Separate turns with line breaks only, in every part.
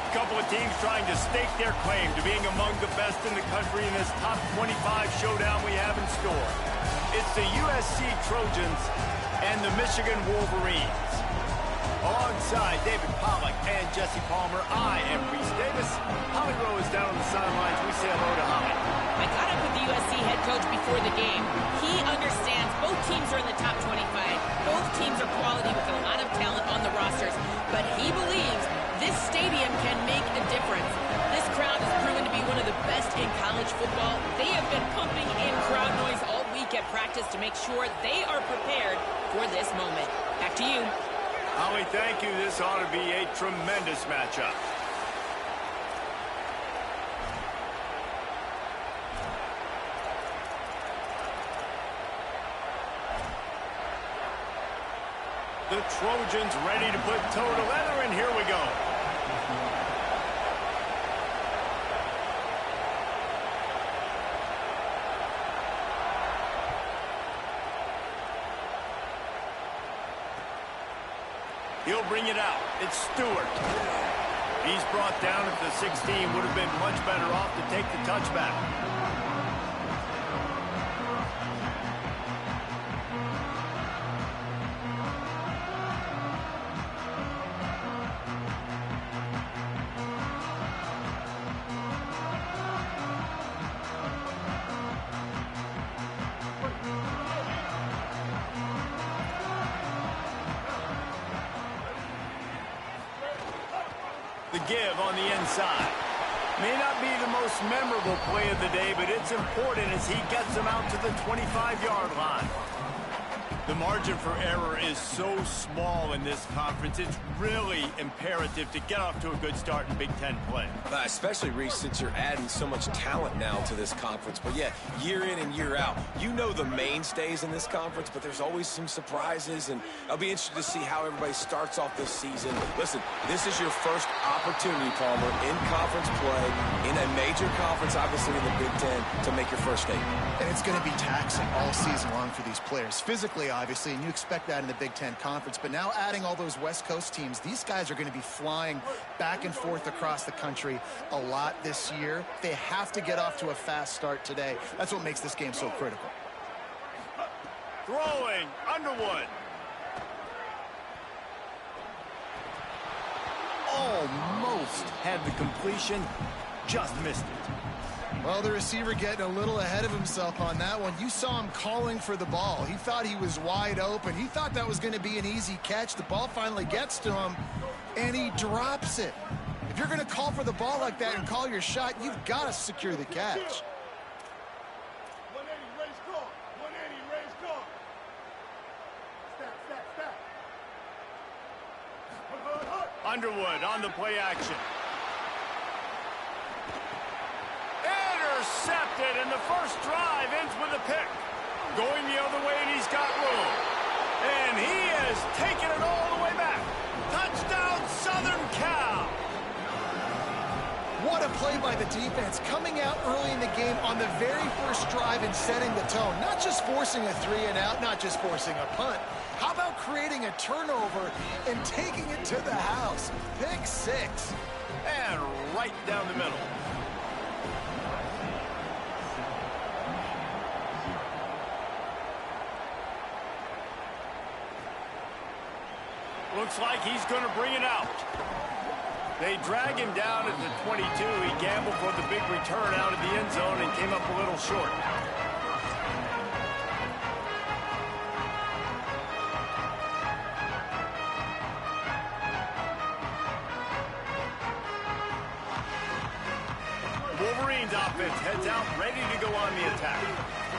Couple of teams trying to stake their claim to being among the best in the country in this top 25 showdown we have in store. It's the USC Trojans and the Michigan Wolverines. Alongside David Pollack and Jesse Palmer, I am Reese Davis. Holly Rowe is down on the sidelines. We say hello to Holly.
I caught up with the USC head coach before the game. He understands both teams are in the top 25. Both teams are quality with a lot of talent on the rosters. But he believes this stadium can make a difference. This crowd has proven to be one of the best in college football. They have been pumping in crowd noise all week at practice to make sure they are prepared for this moment. Back to you.
Holly, thank you. This ought to be a tremendous matchup. The Trojans ready to put toe to leather, and here we go. He'll bring it out. It's Stewart. He's brought down at the 16. Would have been much better off to take the touchback. The give on the inside. May not be the most memorable play of the day, but it's important as he gets them out to the 25-yard line. The margin for error is so small in this conference, it's really imperative to get off to a good start in Big Ten play.
Especially, Reese, since you're adding so much talent now to this conference. But yeah, year in and year out, you know the mainstays in this conference, but there's always some surprises, and I'll be interested to see how everybody starts off this season. Listen, this is your first opportunity, Palmer, in conference play, in a major conference, obviously in the Big Ten, to make your first statement.
And it's going to be taxing all season long for these players. Physically, obviously, and you expect that in the Big Ten Conference. But now adding all those West Coast teams, these guys are going to be flying back and forth across the country a lot this year. They have to get off to a fast start today. That's what makes this game so critical.
Throwing, Underwood. Almost had the completion, just missed it.
Well, the receiver getting a little ahead of himself on that one. You saw him calling for the ball. He thought he was wide open. He thought that was going to be an easy catch. The ball finally gets to him, and he drops it. If you're going to call for the ball like that and call your shot, you've got to secure the catch.
180, raise call. 180, raise call. Stop.
Underwood on the play action. Intercepted, and the first drive ends with a pick. Going the other way, and he's got room. And he has taken it all the way back. Touchdown, Southern Cal.
What a play by the defense, coming out early in the game on the very first drive and setting the tone. Not just forcing a 3-and-out, not just forcing a punt. How about creating a turnover and taking it to the house? Pick 6.
And right down the middle. Looks like he's going to bring it out. They drag him down at the 22. He gambled for the big return out of the end zone and came up a little short. Wolverines offense heads out, ready to go on the attack.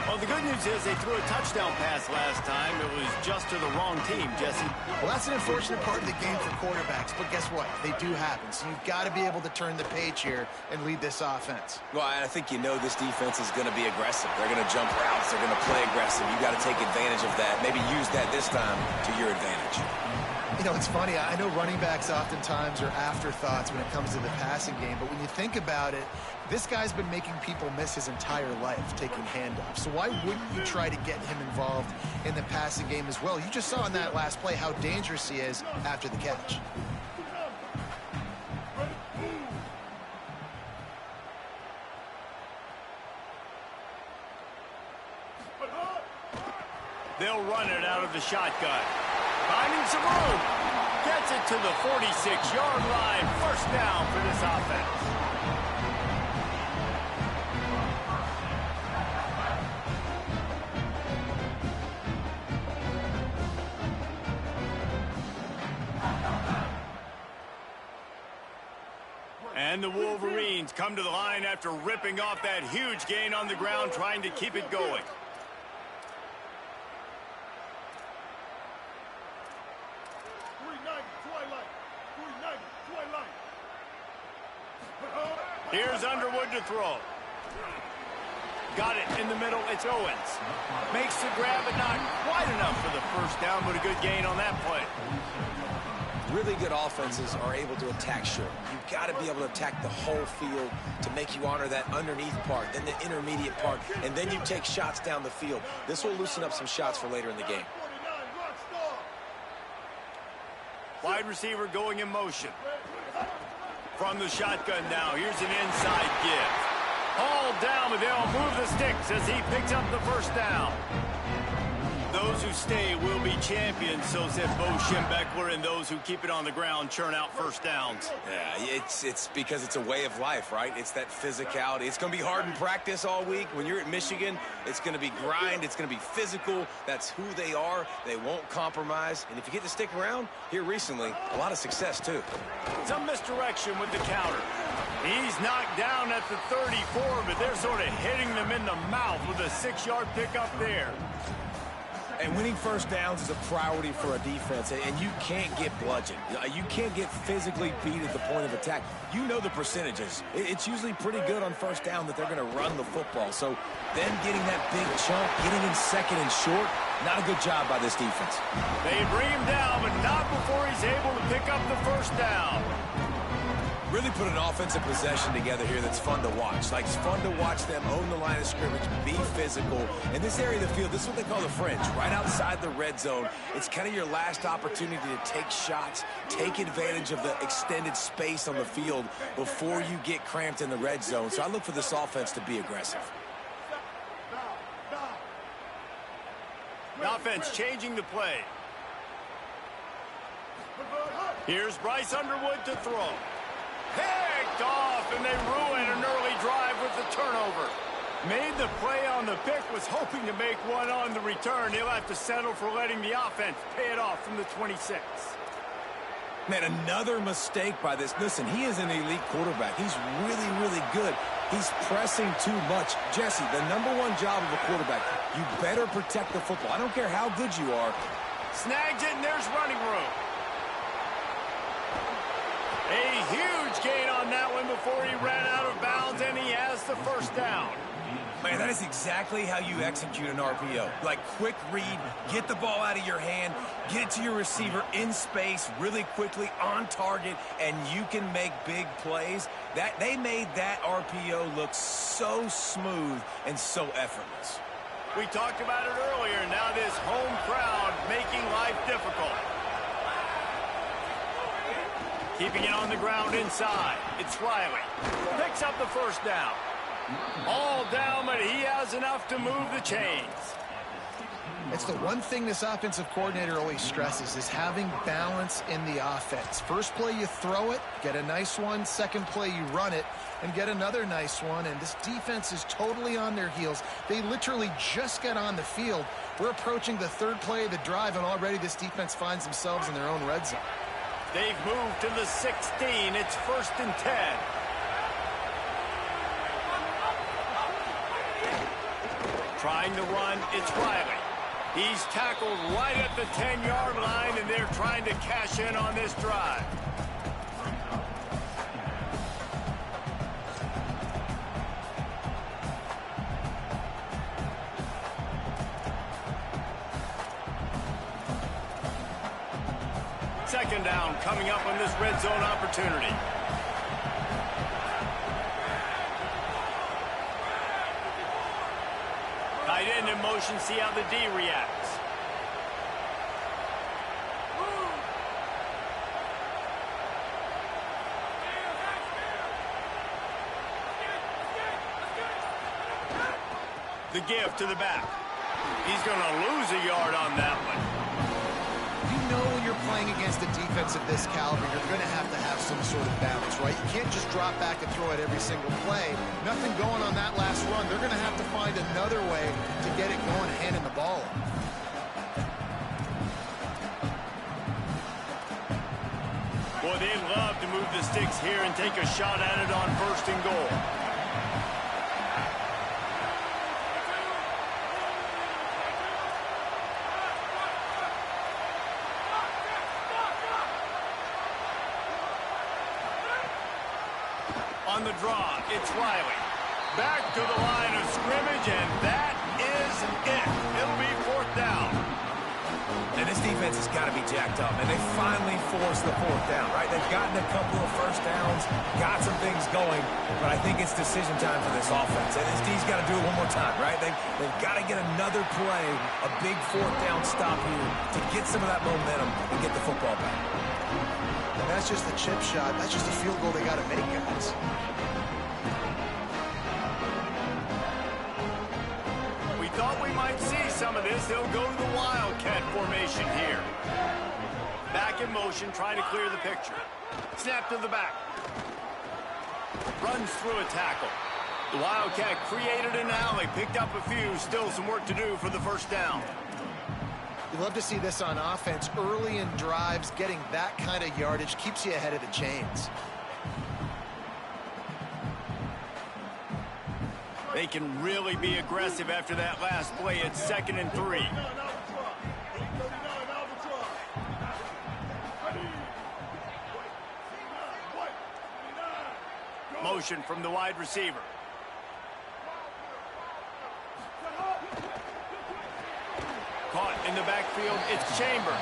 Well, the good news is they threw a touchdown pass last time. It was just to the wrong team, Jesse.
Well, that's an unfortunate part of the game for quarterbacks, but guess what? They do happen. So you've got to be able to turn the page here and lead this offense.
Well, I think you know this defense is going to be aggressive. They're going to jump routes. They're going to play aggressive. You've got to take advantage of that. Maybe use that this time to your advantage.
You know, it's funny. I know running backs oftentimes are afterthoughts when it comes to the passing game, but when you think about it, this guy's been making people miss his entire life taking handoffs. So why wouldn't you try to get him involved in the passing game as well? You just saw in that last play how dangerous he is after the catch.
They'll run it out of the shotgun. Finding some room. Gets it to the 46-yard line. First down for this offense. And the Wolverines come to the line after ripping off that huge gain on the ground, trying to keep it going. Here's Underwood to throw. Got it in the middle. It's Owens. Makes the grab, but not quite enough for the first down, but a good gain on that play.
Really good offenses are able to attack short. You've got to be able to attack the whole field to make you honor that underneath part, then the intermediate part, and then you take shots down the field. This will loosen up some shots for later in the game.
Wide receiver going in motion. From the shotgun now, here's an inside give. Hauled down, but they'll move the sticks as he picks up the first down. Those who stay will be champions, so said Bo Schembechler, and those who keep it on the ground churn out first downs.
Yeah, it's because it's a way of life, right? It's that physicality. It's going to be hard in practice all week. When you're at Michigan, it's going to be grind. It's going to be physical. That's who they are. They won't compromise. And if you get to stick around, here recently, a lot of success, too.
Some misdirection with the counter. He's knocked down at the 34, but they're sort of hitting them in the mouth with a 6-yard pickup there.
And winning first downs is a priority for a defense, and you can't get bludgeoned. You can't get physically beat at the point of attack. You know the percentages. It's usually pretty good on first down that they're going to run the football. So then getting that big chunk, getting in second and short, not a good job by this defense.
They bring him down, but not before he's able to pick up the first down.
Really put an offensive possession together here that's fun to watch. Like, it's fun to watch them own the line of scrimmage, be physical. In this area of the field, this is what they call the fringe, right outside the red zone. It's kind of your last opportunity to take shots, take advantage of the extended space on the field before you get cramped in the red zone. So I look for this offense to be aggressive.
The offense changing the play. Here's Bryce Underwood to throw. Picked off, and they ruin an early drive with the turnover. Made the play on the pick, was hoping to make one on the return. He'll have to settle for letting the offense pay it off from the 26.
Man, another mistake by this. Listen, he is an elite quarterback. He's really, really good. He's pressing too much. Jesse, the #1 job of a quarterback, you better protect the football. I don't care how good you are.
Snags it, and there's running room. A huge gain on that one before he ran out of bounds, and he has the first down.
Man, that is exactly how you execute an RPO. Like, quick read, get the ball out of your hand, get it to your receiver in space really quickly, on target, and you can make big plays. They made that RPO look so smooth and so effortless.
We talked about it earlier. Now this home crowd making life difficult. Keeping it on the ground inside. It's Riley. Picks up the first down. All down, but he has enough to move the chains.
It's the one thing this offensive coordinator always stresses is having balance in the offense. First play you throw it, get a nice one. Second play you run it and get another nice one. And this defense is totally on their heels. They literally just got on the field. We're approaching the third play of the drive, and already this defense finds themselves in their own red zone.
They've moved to the 16. It's 1st and 10. Trying to run, it's Riley. He's tackled right at the 10-yard line, and they're trying to cash in on this drive. Second down coming up on this red zone opportunity. Tight end in motion, see how the D reacts. The give to the back. He's going to lose a yard on that one.
You know when you're playing against a defense of this caliber, you're going to have some sort of balance, right? You can't just drop back and throw it every single play. Nothing going on that last run. They're going to have to find another way to get it going, handing the ball off.
Boy, they'd love to move the sticks here and take a shot at it on 1st and goal. On the draw, it's Riley. Back to the line of scrimmage, and that is it. It'll be 4th down.
And this defense has got to be jacked up, and they finally forced the 4th down, right? They've gotten a couple of 1st downs, got some things going, but I think it's decision time for this offense. And this D's got to do it one more time, right? They've got to get another play, a big 4th down stop here to get some of that momentum and get the football back.
And that's just the chip shot. That's just a field goal they got to make, guys.
We thought we might see some of this. They'll go to the Wildcat formation here. Back in motion, trying to clear the picture. Snap to the back. Runs through a tackle. The Wildcat created an alley, picked up a few. Still some work to do for the 1st down.
You love to see this on offense. Early in drives, getting that kind of yardage keeps you ahead of the chains.
They can really be aggressive after that last play. It's 2nd and 3. Motion from the wide receiver. Caught in the backfield, it's Chambers.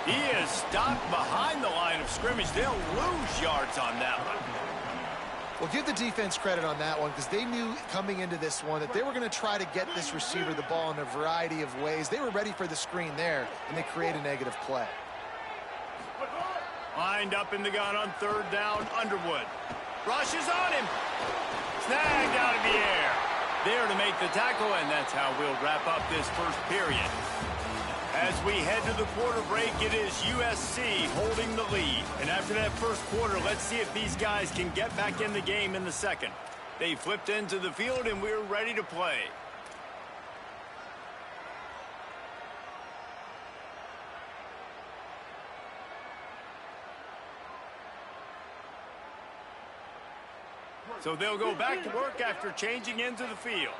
He is stopped behind the line of scrimmage. They'll lose yards on that one.
Well, give the defense credit on that one because they knew coming into this one that they were going to try to get this receiver the ball in a variety of ways. They were ready for the screen there, and they create a negative play.
Lined up in the gun on 3rd down, Underwood. Rushes on him. Snagged out of the air. There to make the tackle, and that's how we'll wrap up this 1st period. As we head to the quarter break, it is USC holding the lead. And after that 1st quarter, let's see if these guys can get back in the game in the 2nd. They flipped into the field, and we're ready to play. So they'll go back to work after changing into the field.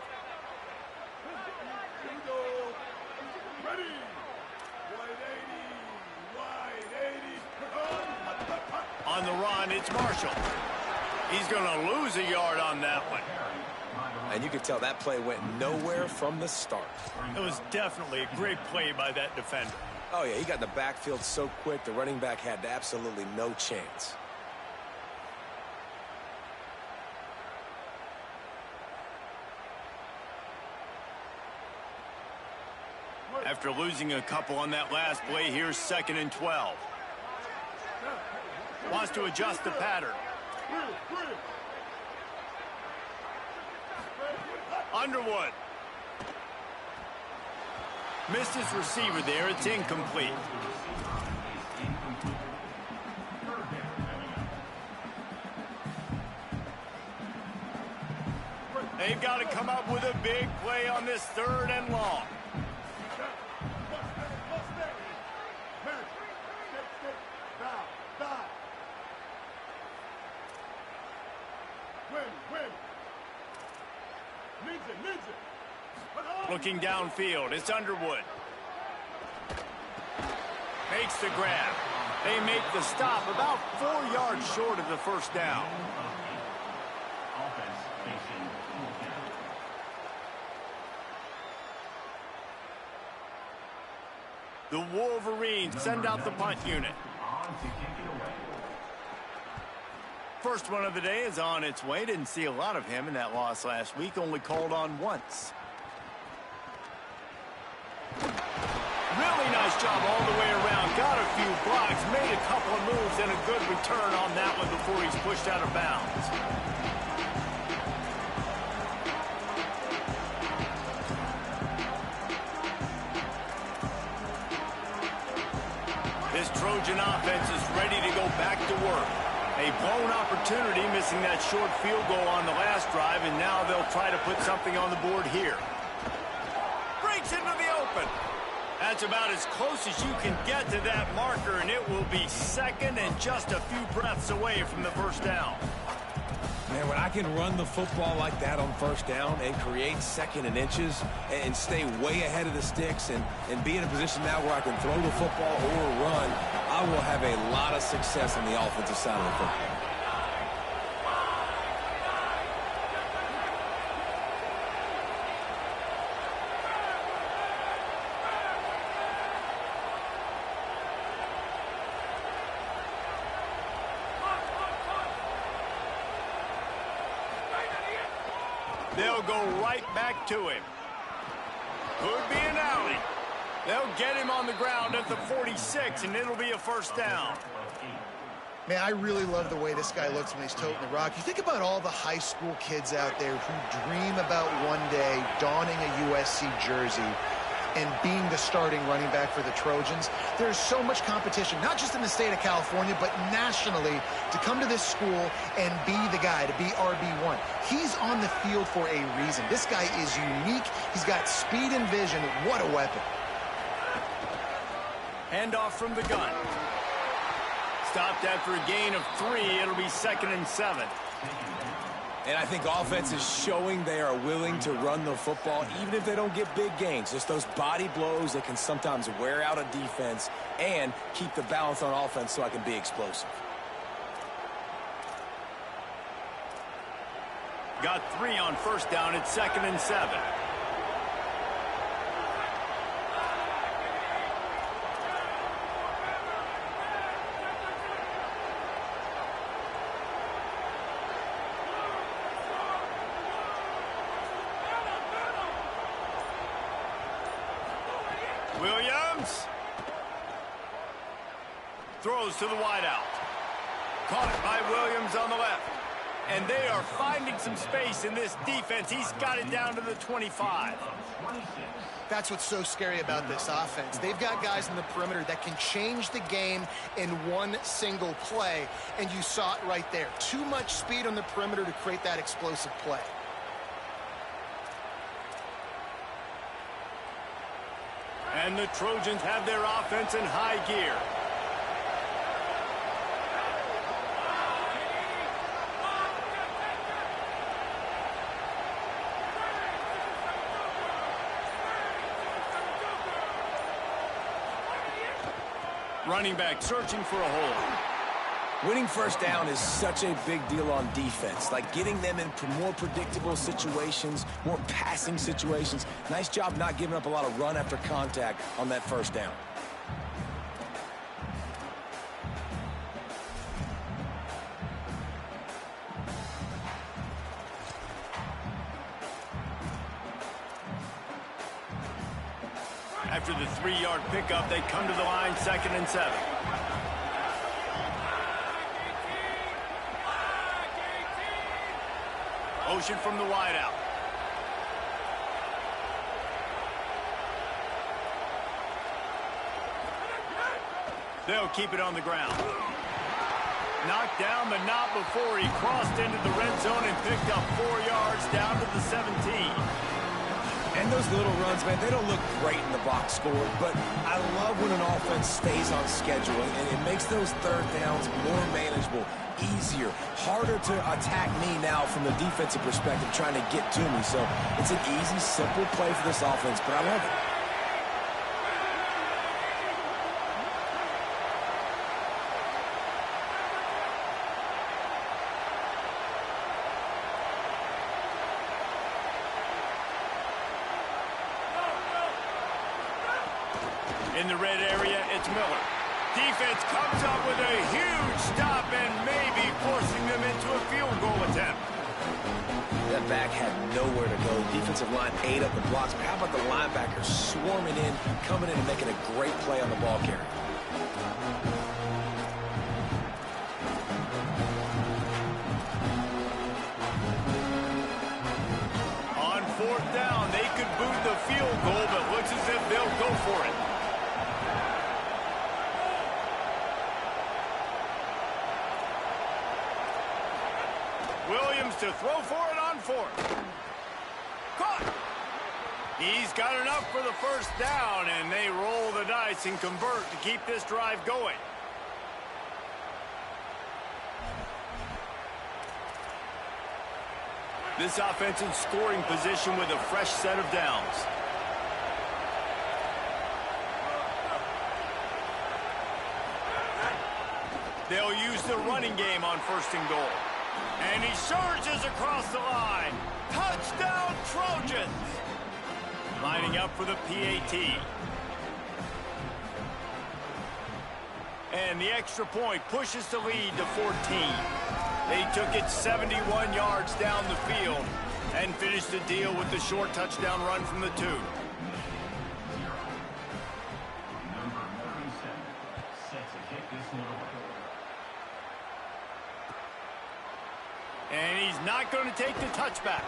Ready.
On the run, it's Marshall. He's going to lose a yard on that one.
And you could tell that play went nowhere from the start.
It was definitely a great play by that defender.
Oh, yeah, he got in the backfield so quick, the running back had absolutely no chance.
After losing a couple on that last play, here's 2nd and 12. Wants to adjust the pattern. Underwood. Missed his receiver there. It's incomplete. They've got to come up with a big play on this 3rd and long. Looking downfield, it's Underwood. Makes the grab. They make the stop about 4 yards short of the 1st down. The Wolverines send out the punt unit. First one of the day is on its way. Didn't see a lot of him in that loss last week. Only called on once. Really nice job all the way around. Got a few blocks, made a couple of moves, and a good return on that one before he's pushed out of bounds. Trojan offense is ready to go back to work. A blown opportunity, missing that short field goal on the last drive, and now they'll try to put something on the board here. Breaks into the open. That's about as close as you can get to that marker, and it will be second and just a few breaths away from the first down.
Man, when I can run the football like that on first down and create second and inches and stay way ahead of the sticks and be in a position now where I can throw the football or run, I will have a lot of success on the offensive side of the football.
They'll go right back to him. Could be an alley. They'll get him on the ground at the 46, and it'll be a first down.
Man, I really love the way this guy looks when he's toting the rock. You think about all the high school kids out there who dream about one day donning a USC jersey and being the starting running back for the Trojans. There's so much competition, not just in the state of California, but nationally, to come to this school and be the guy, to be RB1. He's on the field for a reason. This guy is unique. He's got speed and vision. What a weapon.
Handoff from the gun. Stopped after a gain of 3. It'll be 2nd and 7.
And I think offense is showing they are willing to run the football, even if they don't get big gains. Just those body blows that can sometimes wear out a defense and keep the balance on offense so I can be explosive.
Got 3 on first down at 2nd and 7. Williams throws to the wideout. Caught it by Williams on the left. And they are finding some space in this defense. He's got it down to the 25.
That's what's so scary about this offense. They've got guys in the perimeter that can change the game in one single play, and you saw it right there. Too much speed on the perimeter to create that explosive play.
And the Trojans have their offense in high gear. Running back searching for a hole.
Winning first down is such a big deal on defense, like getting them in more predictable situations, more passing situations. Nice job not giving up a lot of run after contact on that first down.
After the 3-yard pickup, they come to the line, 2nd and 7. Motion from the wideout. They'll keep it on the ground. Knocked down, but not before he crossed into the red zone and picked up 4 yards down to the 17.
And those little runs, man, they don't look great in the box score, but I love when an offense stays on schedule, and it makes those third downs more manageable, easier, harder to attack me now from the defensive perspective, trying to get to me. So it's an easy, simple play for this offense, but I love it.
In the red area, it's Miller. Defense comes up with a huge stop and maybe forcing them into a field goal attempt.
That back had nowhere to go. Defensive line ate up the blocks. But how about the linebackers swarming in, coming in and making a great play on the ball carrier?
On 4th down, they could boot the field goal, but looks as if they'll go for it. Williams to throw for it on fourth. Caught. He's got enough for the first down, and they roll the dice and convert to keep this drive going. This offense in scoring position with a fresh set of downs. They'll use the running game on first and goal. And he surges across the line. Touchdown, Trojans! Lining up for the PAT. And the extra point pushes the lead to 14. They took it 71 yards down the field and finished the deal with the short touchdown run from the 2. And he's not going to take the touchback.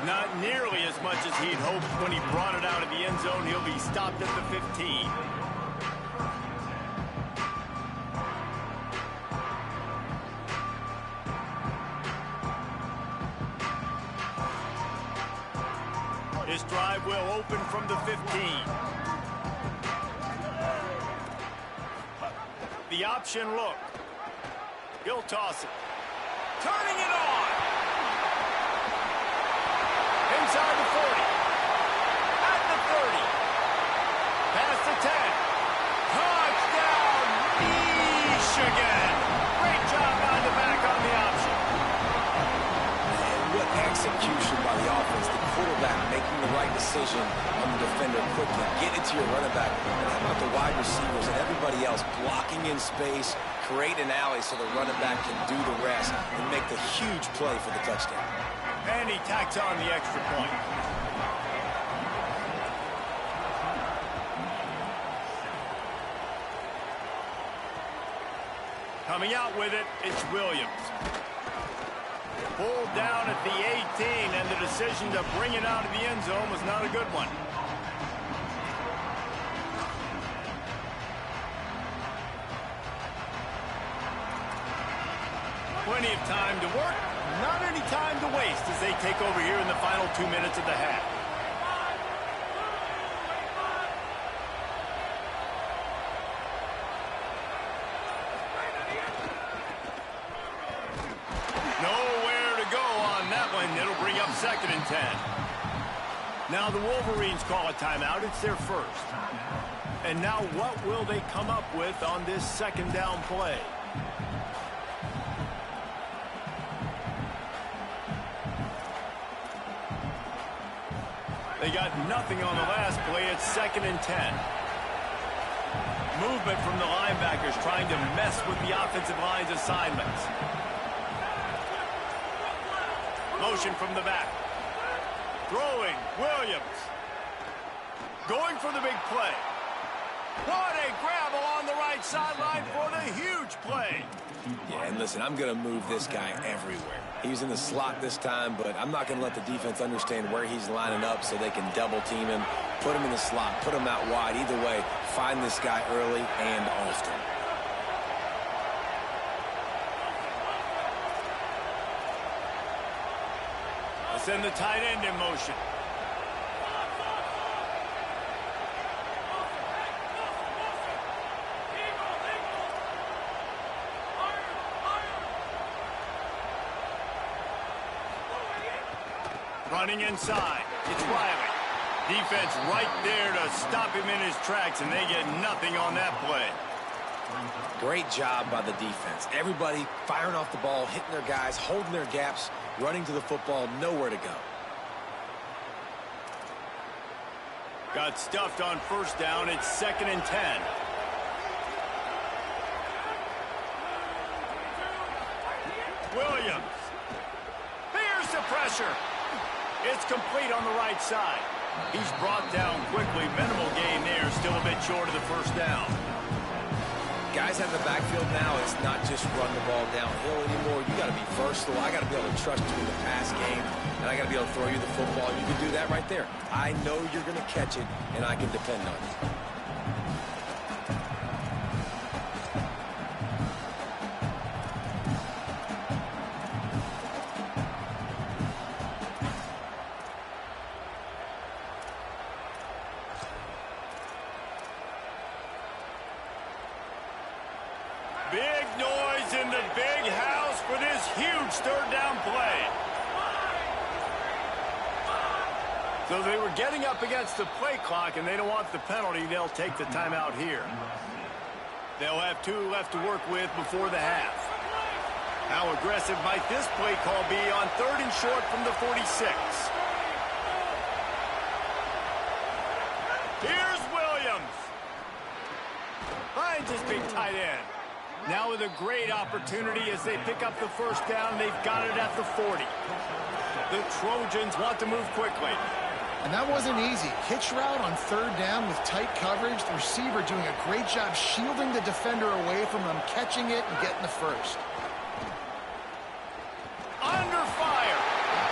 Not nearly as much as he'd hoped when he brought it out of the end zone. He'll be stopped at the 15. This drive will open from the 15. The option look. He'll toss it. Turning it on. Inside the 40. At the 30. Past the 10. Touchdown, Michigan. Great job by the back on the option.
And what execution by the offense. The quarterback making the right decision on the defender quickly. Get it to your running back. And how about the wide receivers and everybody else blocking in space, create an alley so the running back can do the rest and make the huge play for the touchdown.
And he tacks on the extra point. Coming out with it, it's Williams. Pulled down at the 18, and the decision to bring it out of the end zone was not a good one. Plenty of time to work, not any time to waste as they take over here in the final 2 minutes of the half. Nowhere to go on that one. It'll bring up 2nd and 10. Now the Wolverines call a timeout. It's their first. And now what will they come up with on this 2nd down play? They got nothing on the last play. It's 2nd and 10. Movement from the linebackers trying to mess with the offensive line's assignments. Motion from the back. Throwing, Williams. Going for the big play. What a grab along the right sideline for the huge play.
Yeah, and listen, I'm going to move this guy everywhere. He's in the slot this time, but I'm not going to let the defense understand where he's lining up so they can double team him, put him in the slot, put him out wide. Either way, find this guy early and often.
Let's send the tight end in motion. Running inside. It's Riley. Defense right there to stop him in his tracks, and they get nothing on that play.
Great job by the defense. Everybody firing off the ball, hitting their guys, holding their gaps, running to the football, nowhere to go.
Got stuffed on first down. It's 2nd and 10. Williams. Here's the pressure. It's complete on the right side. He's brought down quickly. Minimal gain there. Still a bit short of the first down.
Guys have the backfield now. It's not just run the ball downhill anymore. You got to be versatile. I got to be able to trust you in the pass game, and I got to be able to throw you the football. You can do that right there. I know you're going to catch it, and I can depend on you.
third down play. So they were getting up against the play clock, and they don't want the penalty. They'll take the timeout here. They'll have 2 left to work with before the half. How aggressive might this play call be on 3rd and short from the 46? Here's Williams. Finds his big tight end. Now with a great opportunity as they pick up the first down. They've got it at the 40. The Trojans want to move quickly.
And that wasn't easy. Hitch route on 3rd down with tight coverage. The receiver doing a great job shielding the defender away from him, catching it and getting the first.
Under fire.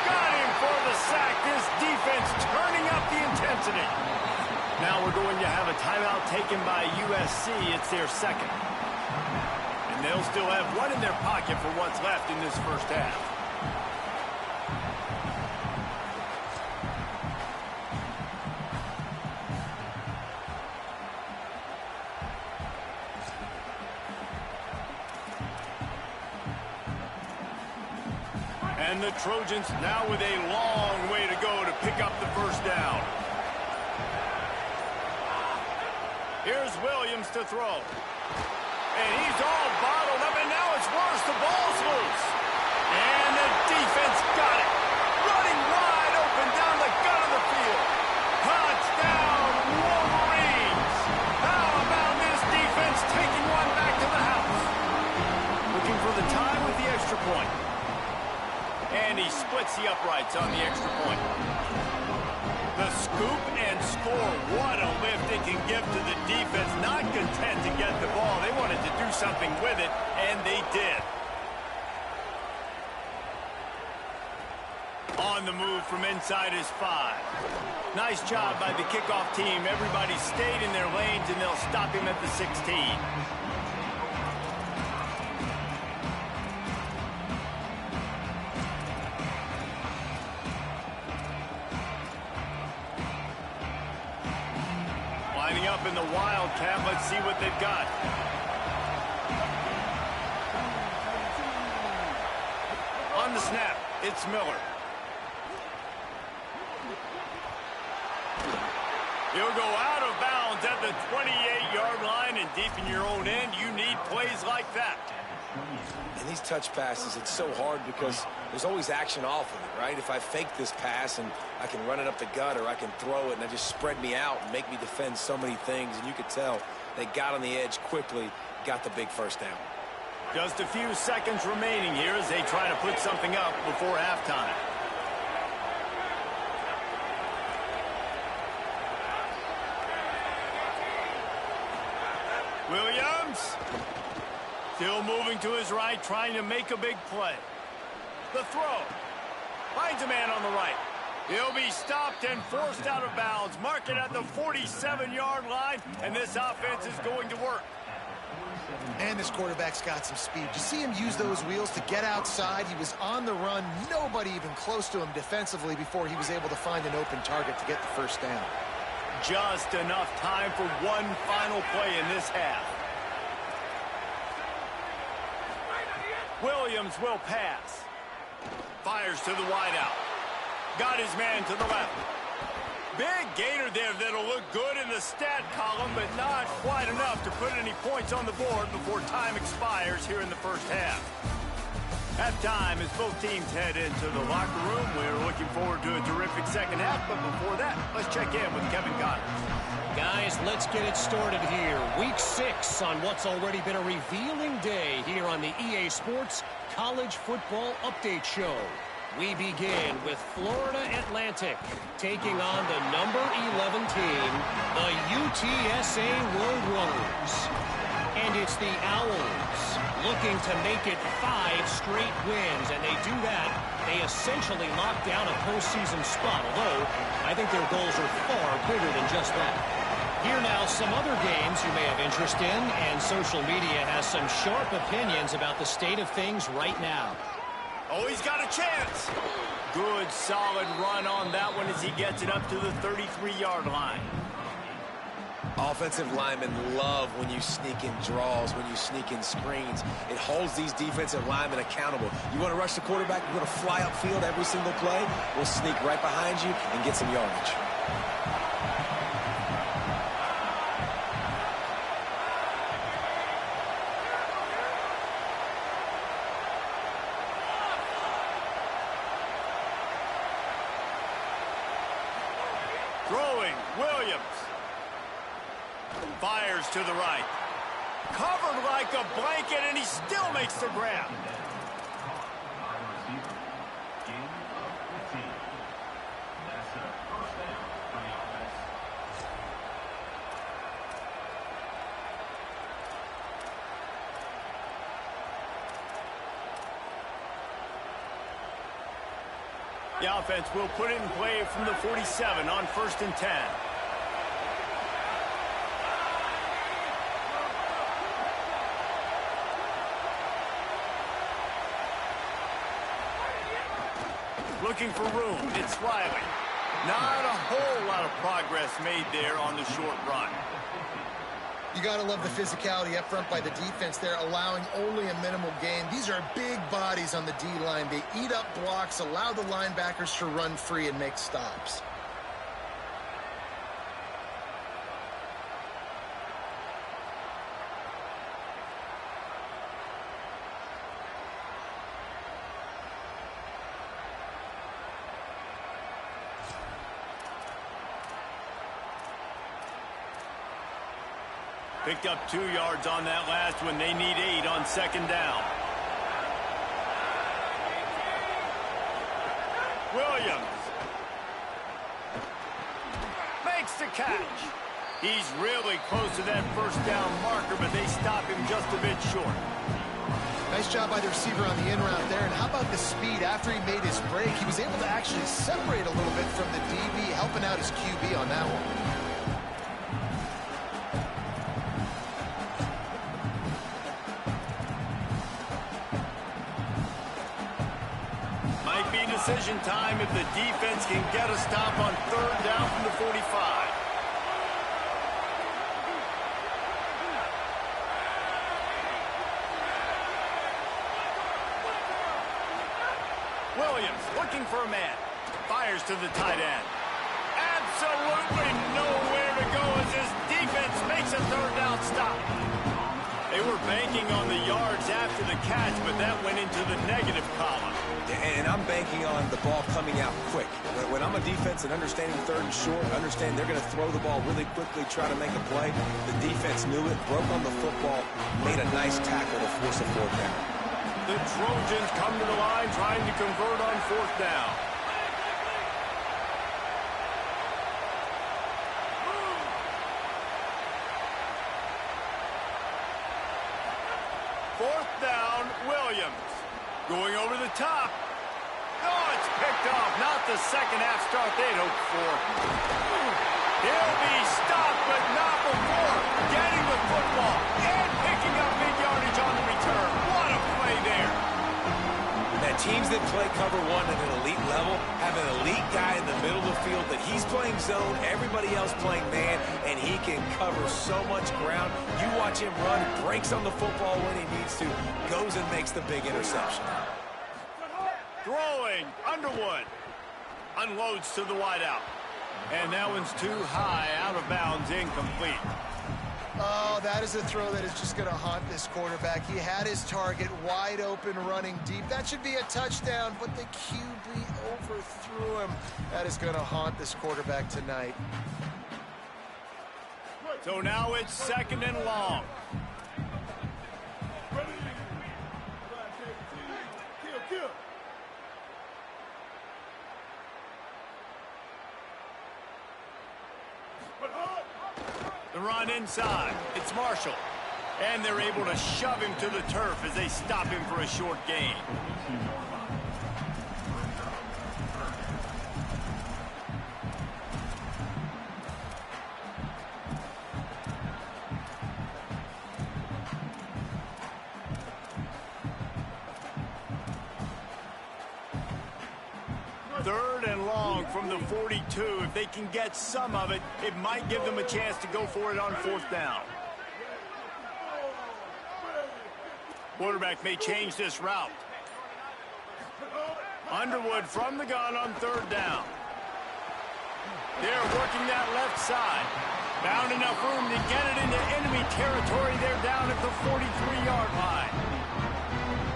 Got him for the sack. This defense turning up the intensity. Now we're going to have a timeout taken by USC. It's their second. And they'll still have one in their pocket for what's left in this first half. And the Trojans now with a long way to go to pick up the first down. Here's Williams to throw. And he's all bottled up, and now it's worse. The ball's loose. And the defense got it. Running wide open down the gut of the field. Touchdown, Wolverines. How about this defense taking one back to the house? Looking for the tie with the extra point. And he splits the uprights on the extra point. The scoop and score. What a lift it can give to the defense. Not content to get the ball. They wanted to do something with it, and they did. On the move from inside his 5. Nice job by the kickoff team. Everybody stayed in their lanes, and they'll stop him at the 16. Lining up in the Wildcat. Let's see what they've got. On the snap, it's Miller. He'll go out of bounds at the 28-yard line, and deep in your own end, you need plays like that.
And these touch passes, it's so hard because there's always action off of it, right? If I fake this pass and I can run it up the gut, or I can throw it and I just spread me out and make me defend so many things, and you could tell they got on the edge quickly, got the big first down.
Just a few seconds remaining here as they try to put something up before halftime. Williams. Still moving to his right, trying to make a big play. The throw. Finds a man on the right. He'll be stopped and forced out of bounds. Mark it at the 47-yard line, and this offense is going to work.
And this quarterback's got some speed. You see him use those wheels to get outside. He was on the run. Nobody even close to him defensively before he was able to find an open target to get the first down.
Just enough time for one final play in this half. Williams will pass. Fires to the wideout. Got his man to the left. Big gainer there that'll look good in the stat column, but not quite enough to put any points on the board before time expires here in the first half. Halftime as both teams head into the locker room. We're looking forward to a terrific second half, but before that, let's check in with Kevin Connors.
Guys, let's get it started here. Week 6 on what's already been a revealing day here on the EA Sports College Football Update Show. We begin with Florida Atlantic taking on the number 11 team, the UTSA Roadrunners. And it's the Owls looking to make it 5 straight wins, and they do that. They essentially lock down a postseason spot, although I think their goals are far bigger than just that. Here now, some other games you may have interest in, and social media has some sharp opinions about the state of things right now.
Oh, he's got a chance. Good, solid run on that one as he gets it up to the 33-yard line.
Offensive linemen love when you sneak in draws, when you sneak in screens. It holds these defensive linemen accountable. You want to rush the quarterback, you want to fly upfield every single play, we'll sneak right behind you and get some yardage.
Throwing, Williams. Fires to the right. Covered like a blanket, and he still makes the grab. The offense will put it in play from the 47 on 1st and 10. Looking for room. It's Riley. Not a whole lot of progress made there on the short run.
You got to love the physicality up front by the defense there, allowing only a minimal gain. These are big bodies on the D-line. They eat up blocks, allow the linebackers to run free and make stops.
Picked up 2 yards on that last one. They need 8 on 2nd down. Williams makes the catch. He's really close to that 1st down marker, but they stop him just a bit short.
Nice job by the receiver on the in route there. And how about the speed after he made his break? He was able to actually separate a little bit from the DB, helping out his QB on that one.
Decision time if the defense can get a stop on 3rd down from the 45. Williams looking for a man. Fires to the tight end. Absolutely nowhere to go as his defense makes a 3rd down stop. They were banking on the yards after the catch, but that went into the negative column.
And I'm banking on the ball coming out quick. When I'm a defense and understanding 3rd and short, understand they're going to throw the ball really quickly, try to make a play. The defense knew it, broke on the football, made a nice tackle to force a 4th down.
The Trojans come to the line trying to convert on 4th down. Williams going over the top. Oh, it's picked off. Not the second half start they'd hoped for. He'll be stopped, but not before getting the football and picking up big yardage on the return. What a play there.
Now, teams that play cover 1 at an elite level have an elite guy in the middle of the field that he's playing zone, everybody else playing man, and he can cover so much ground. You watch him run, breaks on the football when he needs to, goes and makes the big interception.
Throwing, Underwood. Unloads to the wideout. And that one's too high, out of bounds, incomplete.
Oh, that is a throw that is just going to haunt this quarterback. He had his target wide open, running deep. That should be a touchdown, but the QB overthrew him. That is going to haunt this quarterback tonight.
So now it's 2nd and long. The run inside. It's Marshall. And they're able to shove him to the turf as they stop him for a short gain. 3rd and long from the 42. If they can get some of it, it might give them a chance to go for it on 4th down. Quarterback may change this route. Underwood from the gun on 3rd down. They're working that left side. Found enough room to get it into enemy territory. They're down at the 43-yard line.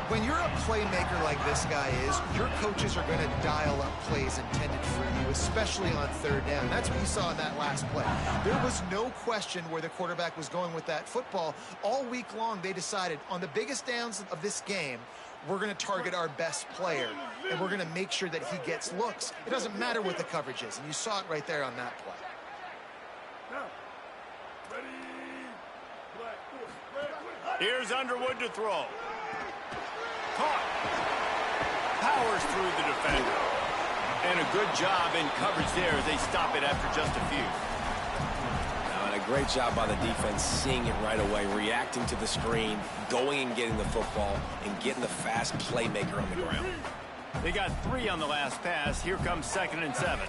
When you're a playmaker like this guy is, your coaches are going to dial up plays intended for you, especially on 3rd down. That's what you saw in that last play. There was no question where the quarterback was going with that football. All week long, they decided on the biggest downs of this game, we're going to target our best player, and we're going to make sure that he gets looks. It doesn't matter what the coverage is, and you saw it right there on that play.
Here's Underwood to throw. Caught. Powers through the defender. And a good job in coverage there as they stop it after just a few.
And a great job by the defense seeing it right away, reacting to the screen, going and getting the football, and getting the fast playmaker on the ground.
They got 3 on the last pass. Here comes 2nd and 7.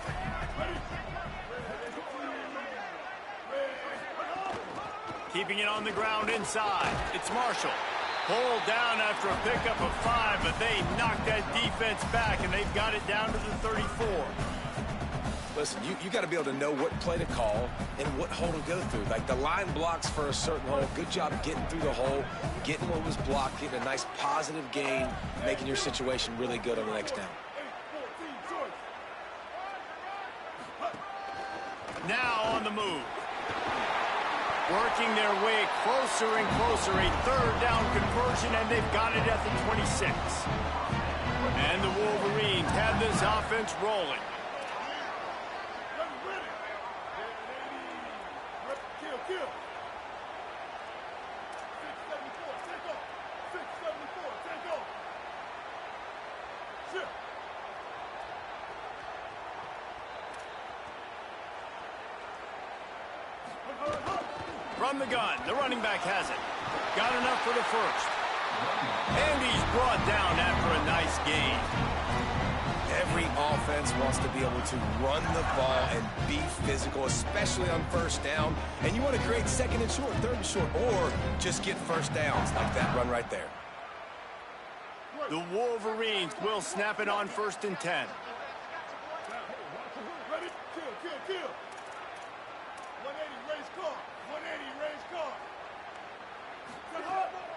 Keeping it on the ground inside. It's Marshall. Pulled down after a pickup of 5, but they knocked that defense back, and they've got it down to the 34.
Listen, you got to be able to know what play to call and what hole to go through. Like the line blocks for a certain hole. Good job getting through the hole, getting what was blocked, getting a nice positive gain, making your situation really good on the next down.
Now on the move. Working their way closer and closer. A 3rd down conversion, and they've got it at the 26. And the Wolverines have this offense rolling. From the gun, the running back has it. Got enough for the 1st. And he's brought down after a nice gain.
Every offense wants to be able to run the ball and be physical, especially on 1st down. And you want to create 2nd and short, 3rd and short, or just get 1st downs like that run right there.
The Wolverines will snap it on 1st and 10.
Ready? Kill. 180, raise car. 180, raise car.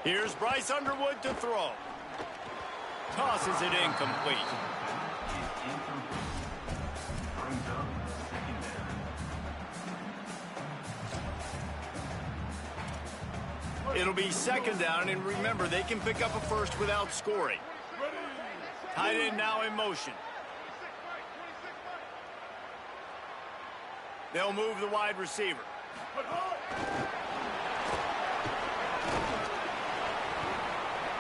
Here's Bryce Underwood to throw. Tosses it incomplete. It'll be 2nd down, and remember, they can pick up a 1st without scoring. Tight end now in motion. They'll move the wide receiver.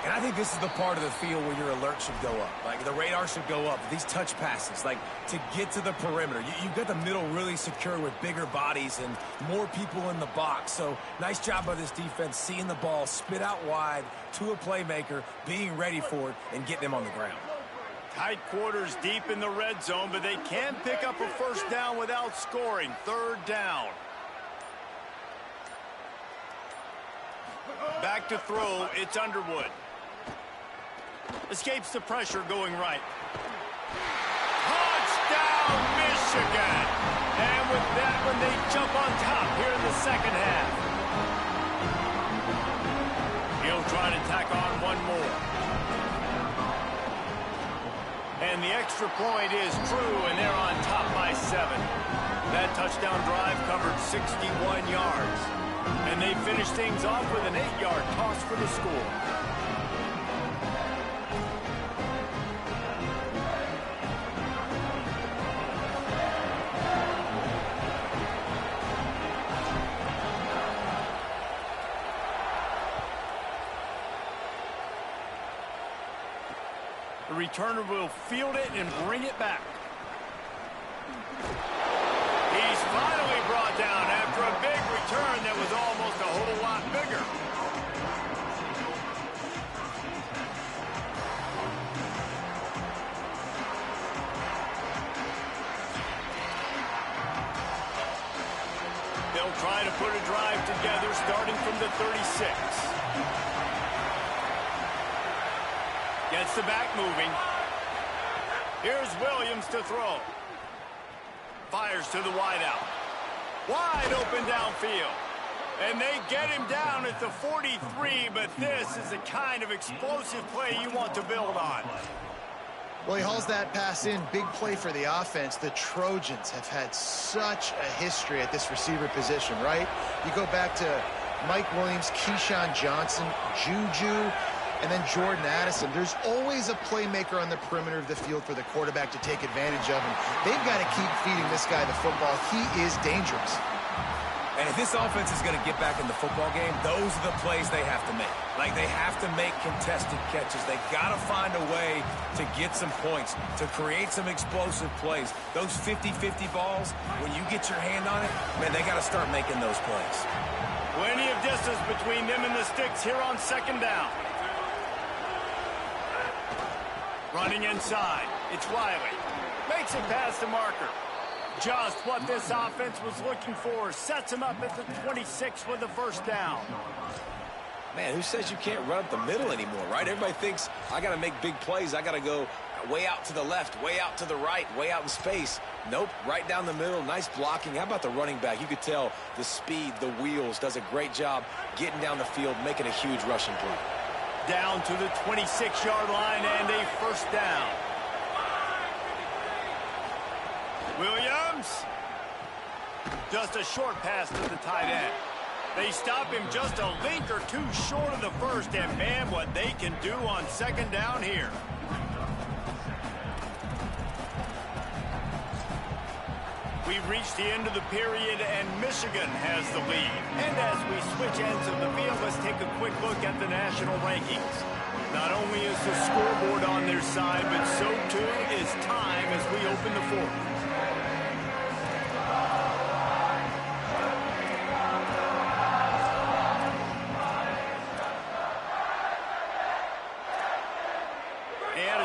And I think this is the part of the field where your alert should go up. Like, the radar should go up. These touch passes, like, to get to the perimeter. You've got the middle really secure with bigger bodies and more people in the box. So, nice job by this defense seeing the ball spit out wide to a playmaker, being ready for it, and getting him on the ground.
Tight quarters deep in the red zone, but they can pick up a 1st down without scoring. 3rd down. Back to throw, it's Underwood. Escapes the pressure going right. Touchdown, Michigan! And with that one, they jump on top here in the 2nd half. He'll try to tack on one more. And the extra point is true, and they're on top by 7. That touchdown drive covered 61 yards. And they finish things off with an 8-yard toss for the score. The returner will field it and bring it back. He's finally brought down after a big return that was almost a whole lot bigger. They'll try to put a drive together starting from the 36. Gets the back moving. Here's Williams to throw. Fires to the wideout. Wide open downfield. And they get him down at the 43, but this is the kind of explosive play you want to build on.
Well, he hauls that pass in. Big play for the offense. The Trojans have had such a history at this receiver position, right? You go back to Mike Williams, Keyshawn Johnson, Juju, and then Jordan Addison. There's always a playmaker on the perimeter of the field for the quarterback to take advantage of, and they've got to keep feeding this guy the football. He is dangerous.
And if this offense is going to get back in the football game, those are the plays they have to make. Like, they have to make contested catches. They got to find a way to get some points, to create some explosive plays. Those 50-50 balls, when you get your hand on it, man, they got to start making those plays.
Plenty of distance between them and the sticks here on second down. Running inside. It's Riley. Makes it past the marker. Just what this offense was looking for. Sets him up at the 26 with the first down.
Man, who says you can't run up the middle anymore, right? Everybody thinks, I got to make big plays. I got to go way out to the left, way out to the right, way out in space. Nope, right down the middle. Nice blocking. How about the running back? You could tell the speed, the wheels, does a great job getting down the field, making a huge rushing play.
Down to the 26-yard line and a first down. Williams. Just a short pass to the tight end. They stop him just a link or two short of the first, and man, what they can do on second down here. We've reached the end of the period, and Michigan has the lead. And as we switch ends of the field, let's take a quick look at the national rankings. Not only is the scoreboard on their side, but so too is time as we open the fourth.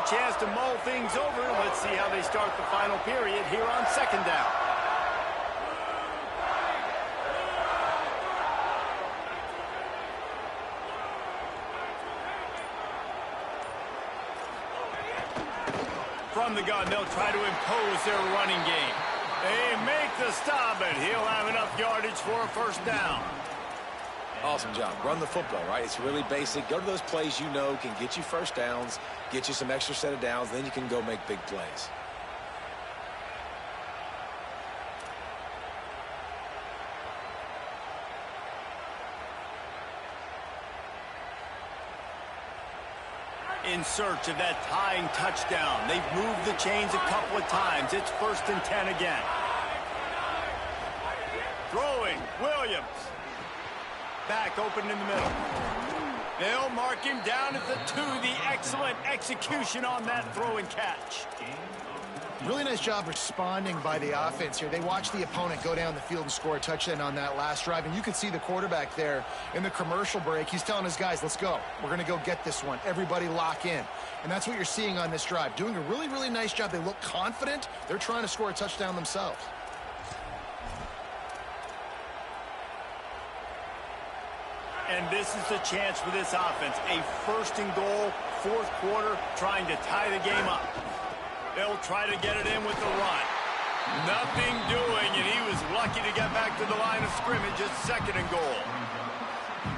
Chance to mull things over. Let's see how they start the final period here on second down. From the gun, they'll try to impose their running game. They make the stop, but he'll have enough yardage for a first down.
Awesome job. Run the football, right? It's really basic. Go to those plays you know can get you first downs, get you some extra set of downs, then you can go make big plays. In search of that tying touchdown. They've moved the chains a couple of times. It's 1st and 10 again. Throwing, Williams. Back open in the middle. They'll mark him down at the 2. The excellent execution on that throw and catch.
Really nice job responding by the offense here. They watched the opponent go down the field and score a touchdown on that last drive. And you could see the quarterback there in the commercial break. He's telling his guys, let's go. We're going to go get this one. Everybody lock in. And that's what you're seeing on this drive. Doing a really, really nice job. They look confident. They're trying to score a touchdown themselves.
And this is the chance for this offense. A 1st and goal, 4th quarter, trying to tie the game up. They'll try to get it in with the run. Nothing doing, and he was lucky to get back to the line of scrimmage at 2nd and goal.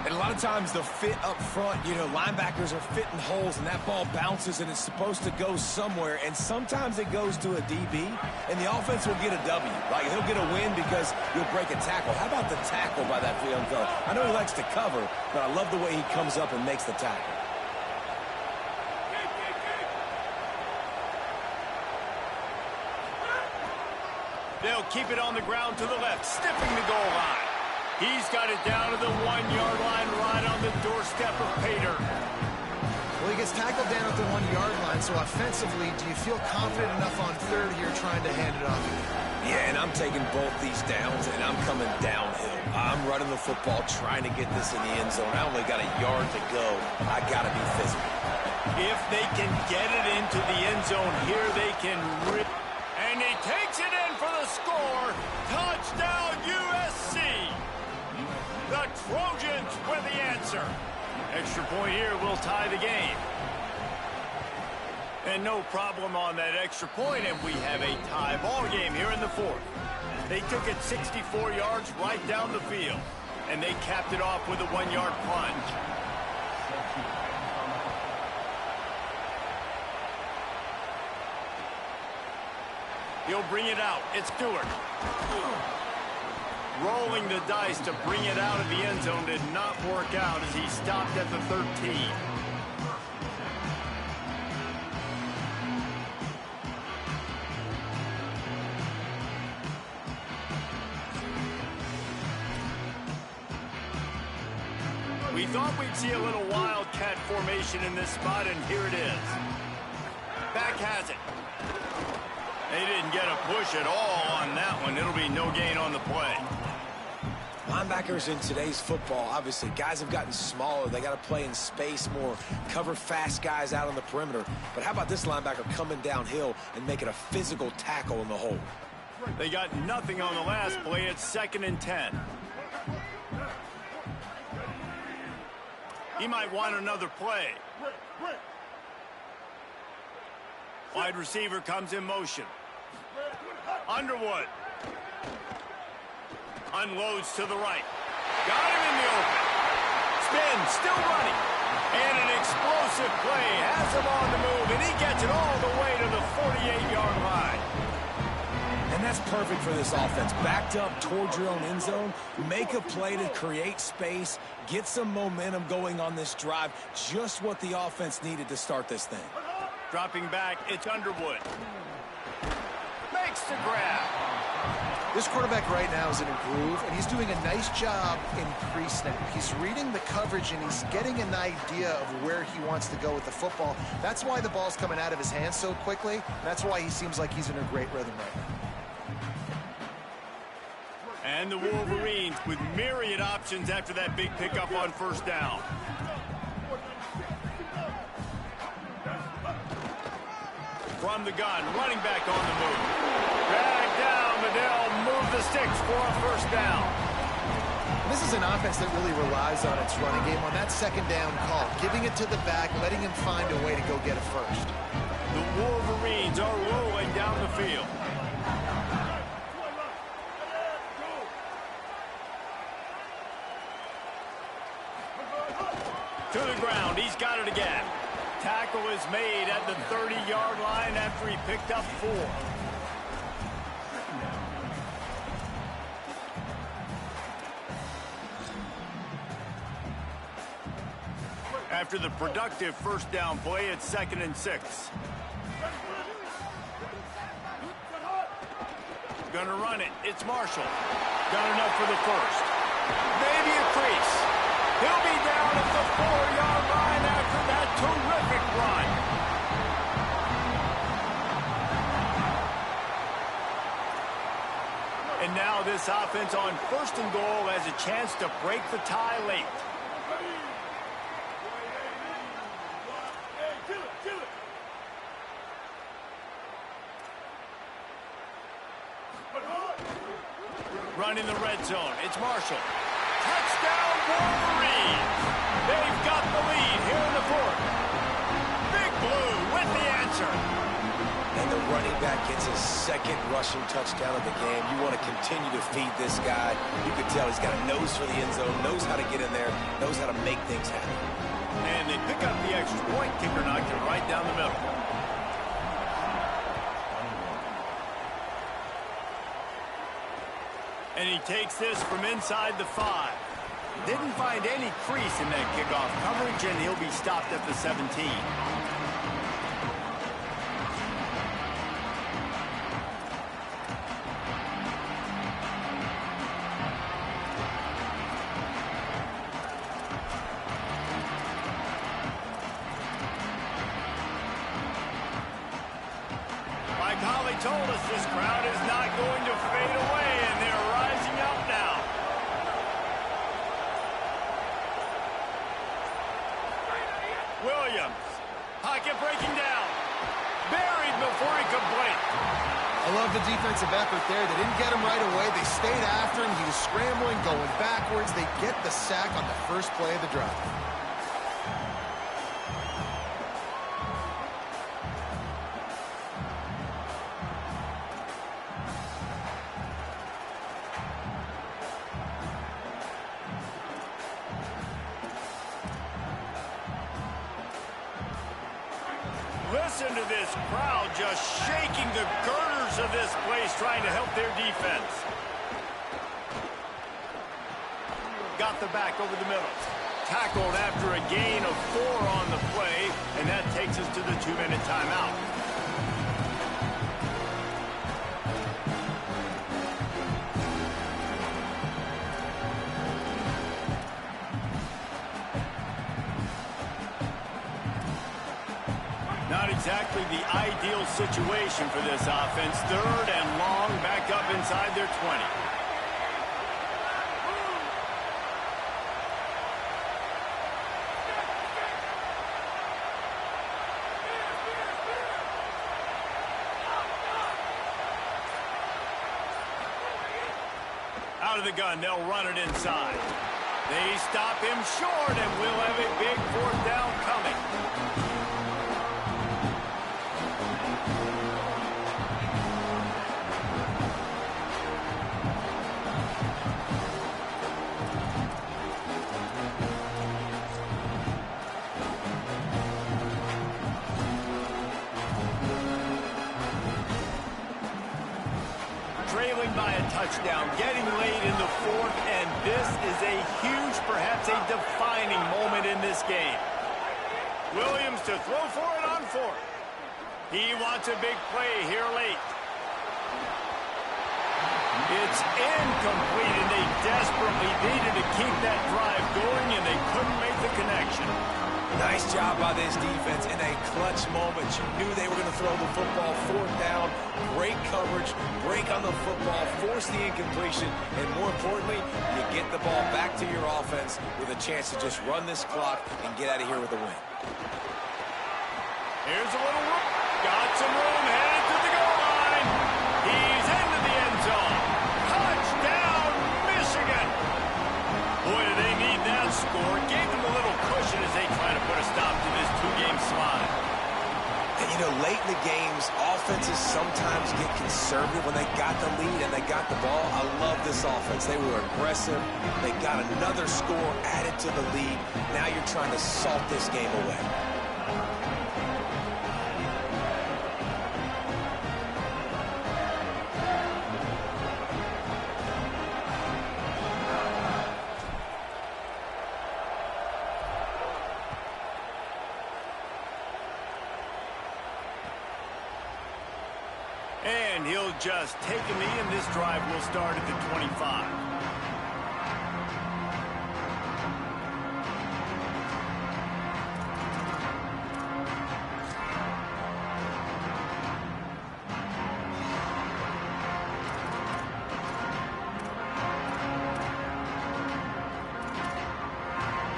And a lot of times the fit up front, you know, linebackers are fitting holes, and that ball bounces, and it's supposed to go somewhere. And sometimes it goes to a DB, and the offense will get a W. Like, he'll get a win because you'll break a tackle. How about the tackle by that young fella? I know he likes to cover, but I love the way he comes up and makes the tackle.
They'll keep it on the ground to the left, sniffing the goal line. He's got it down to the 1-yard line, right on the doorstep of Pater.
Well, he gets tackled down at the 1-yard line, so offensively, do you feel confident enough on 3rd here trying to hand it off again?
Yeah, and I'm taking both these downs, and I'm coming downhill. I'm running the football, trying to get this in the end zone. I only got a yard to go. I got to be physical.
If they can get it into the end zone here, they can rip. And he takes it in for the score. Touchdown, USC. The Trojans with the answer. Extra point here will tie the game. And no problem on that extra point, and we have a tie ball game here in the fourth. They took it 64 yards right down the field, and they capped it off with a 1-yard plunge. He'll bring it out. It's Stewart. Rolling the dice to bring it out of the end zone did not work out as he stopped at the 13. We thought we'd see a little wildcat formation in this spot, and here it is. Back has it. They didn't get a push at all on that one. It'll be no gain on the play.
Linebackers in today's football, obviously, guys have gotten smaller. They got to play in space more, cover fast guys out on the perimeter. But how about this linebacker coming downhill and making a physical tackle in the hole?
They got nothing on the last play. It's 2nd and 10. He might want another play. Wide receiver comes in motion. Underwood. Unloads to the right. Got him in the open. Spin, still running. And an explosive play. Has him on the move, and he gets it all the way to the 48-yard line.
And that's perfect for this offense. Backed up towards your own end zone. Make a play to create space. Get some momentum going on this drive. Just what the offense needed to start this thing.
Dropping back, it's Underwood. Makes the grab.
This quarterback right now is in a groove, and he's doing a nice job in pre-snap. He's reading the coverage, and he's getting an idea of where he wants to go with the football. That's why the ball's coming out of his hands so quickly. That's why he seems like he's in a great rhythm right now.
And the Wolverines with myriad options after that big pickup on 1st down. From the gun, running back on the move. Drag down, but they'll move the sticks for a 1st down.
This is an offense that really relies on its running game on that 2nd down call, giving it to the back, letting him find a way to go get a first.
The Wolverines are rolling down the field. To the ground, he's got it again. Tackle is made at the 30-yard line after he picked up 4. After the productive 1st down play, it's 2nd and 6. Gonna run it. It's Marshall. Got enough for the 1st. Maybe a crease. He'll be down at the 4-yard line after that terrific run. And now this offense on 1st and goal has a chance to break the tie late. Running the red zone. It's Marshall. Touchdown, Wolverines! They've got the lead here in the 4th. Big Blue with the answer.
And the running back gets his 2nd rushing touchdown of the game. You want to continue to feed this guy. You can tell he's got a nose for the end zone, knows how to get in there, knows how to make things happen.
And they pick up the extra point. Kicker knocked it right down the middle. And he takes this from inside the 5. Didn't find any crease in that kickoff coverage, and he'll be stopped at the 17. Like Holly told us, this crowd is not going to fade away, and they're rising up now. Williams, pocket breaking down. Buried before he could blink.
I love the defensive effort there. They didn't get him right away. They stayed after him. He was scrambling, going backwards. They get the sack on the first play of the drive.
Listen to this crowd just shaking the girders of this place, trying to help their defense. Got the back over the middle. Tackled after a gain of 4 on the play, and that takes us to the 2-minute timeout. Not exactly the ideal situation for this offense. 3rd and long, back up inside their 20. Out of the gun, they'll run it inside. They stop him short, and we'll have a big 4th down coming. Trailing by a touchdown, getting late in the 4th, and this is a huge, perhaps a defining moment in this game. Williams to throw for it on 4th. He wants a big play here late. It's incomplete, and they desperately needed to keep that drive going, and they couldn't make the connection.
Nice job by this defense in a clutch moment. You knew they were going to throw the football. 4th down, great coverage, break on the football, force the incompletion, and more importantly, you get the ball back to your offense with a chance to just run this clock and get out of here with a win.
Here's a little room. Got some room, headed to the goal line. He's into the end zone. Touchdown, Michigan. Boy, do they need that score. Gave them a little cushion as they try to put a stop to this 2-game slide.
And, you know, late in the games, offenses sometimes get conservative when they got the lead and they got the ball. I love this offense. They were aggressive. They got another score added to the lead. Now you're trying to salt this game away.
And he'll just take a knee, and this drive will start at the 25.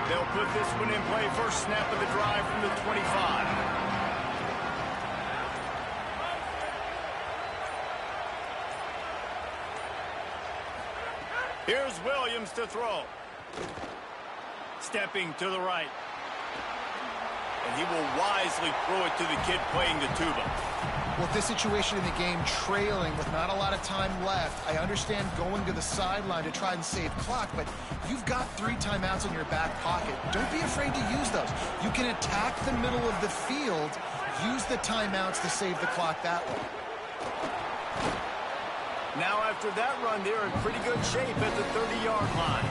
They'll put this one in play. First snap of the drive from the 25. Here's Williams to throw. Stepping to the right. And he will wisely throw it to the kid playing the tuba.
With this situation in the game, trailing with not a lot of time left, I understand going to the sideline to try and save clock, but you've got 3 timeouts in your back pocket. Don't be afraid to use those. You can attack the middle of the field, use the timeouts to save the clock that way.
Now after that run, they're in pretty good shape at the 30-yard line.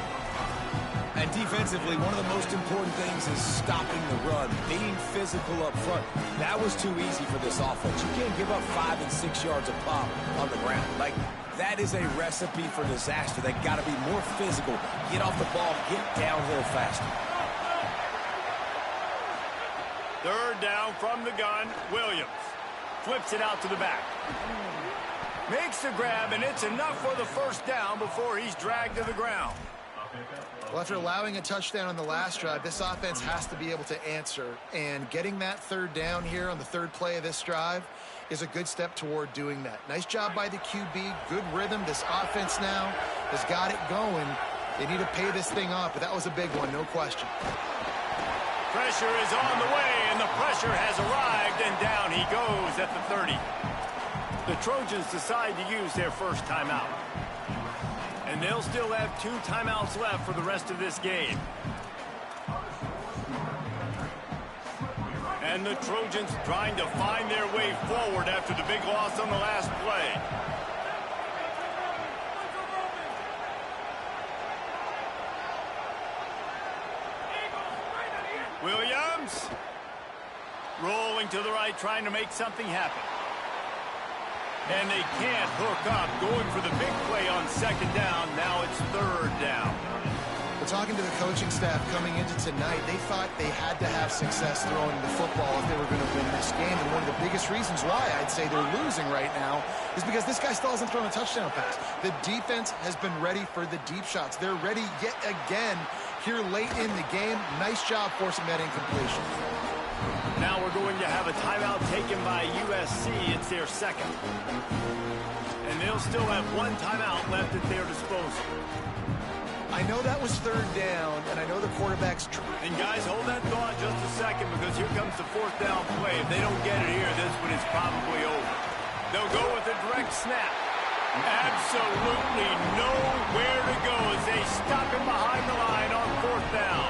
And defensively, one of the most important things is stopping the run, being physical up front. That was too easy for this offense. You can't give up 5 and 6 yards a pop on the ground. Like, that is a recipe for disaster. They got to be more physical, get off the ball, get downhill faster.
3rd down from the gun. Williams flips it out to the back. Makes the grab, and it's enough for the 1st down before he's dragged to the ground.
Well, after allowing a touchdown on the last drive, this offense has to be able to answer. And getting that third down here on the third play of this drive is a good step toward doing that. Nice job by the QB. Good rhythm. This offense now has got it going. They need to pay this thing off, but that was a big one, no question.
Pressure is on the way, and the pressure has arrived, and down he goes at the 30. The Trojans decide to use their first timeout. And they'll still have 2 timeouts left for the rest of this game. And the Trojans trying to find their way forward after the big loss on the last play. Williams. Rolling to the right, trying to make something happen. And they can't hook up, going for the big play on second down. Now it's third down.
But talking to the coaching staff coming into tonight, they thought they had to have success throwing the football if they were going to win this game. And one of the biggest reasons why I'd say they're losing right now is because this guy still hasn't thrown a touchdown pass. The defense has been ready for the deep shots. They're ready yet again here late in the game. Nice job forcing that incompletion.
Now we're going to have a timeout taken by USC. It's their second. And they'll still have 1 timeout left at their disposal.
I know that was third down, and I know the quarterback's...
And guys, hold that thought just a second, because here comes the 4th down play. If they don't get it here, this one is probably over. They'll go with a direct snap. Absolutely nowhere to go as they stop him behind the line on 4th down.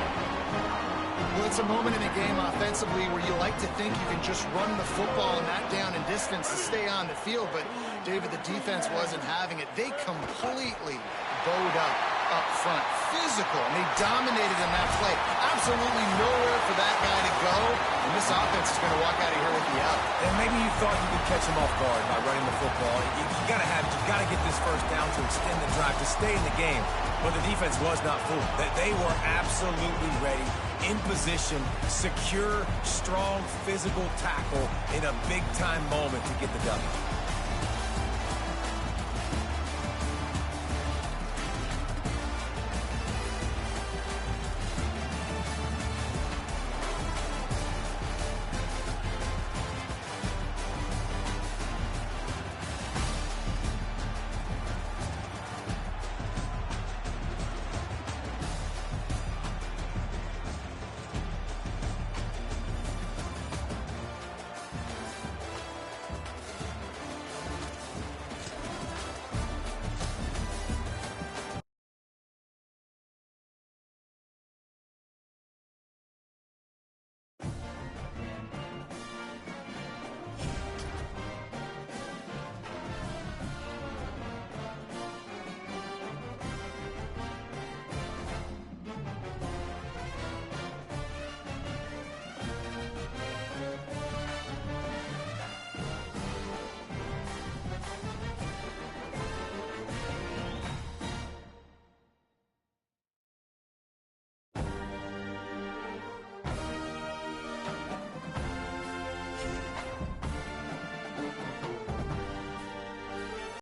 Well, it's a moment in the game offensively where you like to think you can just run the football in that down and distance to stay on the field, but David, the defense wasn't having it. They completely bowed up front. Physical, and they dominated in that play. Absolutely nowhere for that guy to go, and this offense is going to walk out of here with the out.
And maybe you thought you could catch him off guard by running the football. You gotta get this first down to extend the drive, to stay in the game. But the defense was not fooled. They were absolutely ready, in position, secure, strong, physical tackle in a big-time moment to get the W.